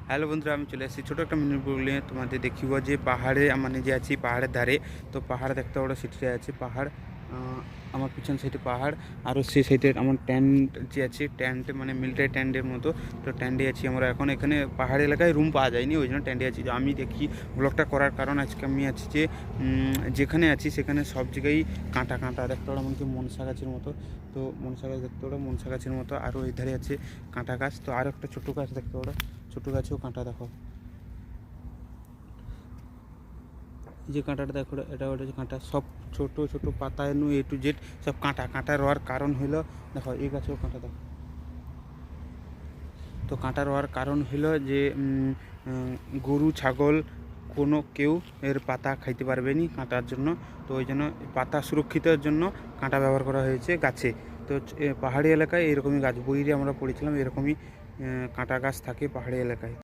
Hello বন্ধুরা, আমি চলে এসেছি ছোটো একটা মিনি ব্লগ নিয়ে। তোমাদের দেখিব যে পাহাড়ে মানে যে আছি পাহাড়ের ধারে। তো পাহাড় দেখতে বড় সিটিতে আছে পাহাড়। আমার পিছন সাইডে পাহাড়, আর সেই সাইডে আমার ট্যান্ট যে আছে, ট্যান্ট মানে মিলিটারি ট্যান্টের মতো। তো ট্যান্টে আছি আমরা এখন। এখানে পাহাড় এলাকায় রুম পাওয়া যায়নি, ওই জন্য ট্যান্টে আছি। আমি দেখি ব্লগটা করার কারণ আজকে আমি আছি যে যেখানে আছি সেখানে সব জায়গায় কাঁটা কাঁটা দেখতে পারো, এমনকি মনসা গাছের মতো। তো মনসা গাছ দেখতে পারো, মনসা গাছের মতো। আরও এই ধারে আছে কাঁটা গাছ। তো আরও একটা ছোটো গাছ দেখতে পারো, ছোটো গাছেও কাঁটা দেখো। এই যে কাঁটাটা দেখো, এটা ওটা কাঁটা, সব ছোটো ছোটো পাতা এনু A to Z সব কাঁটা। কাঁটা রোয়ার কারণ হইলো, দেখো এই গাছেও কাঁটা দেখো। তো কাঁটা রোয়ার কারণ হইলো যে গরু ছাগল কোনো কেউ এর পাতা খাইতে পারবে না কাঁটার জন্য। তো ওই জন্য পাতা সুরক্ষিতের জন্য কাঁটা ব্যবহার করা হয়েছে গাছে। তো পাহাড়ি এলাকায় এরকমই গাছ, বইরে আমরা পড়েছিলাম এরকমই কাঁটা গাছ থাকে পাহাড়ি এলাকায়।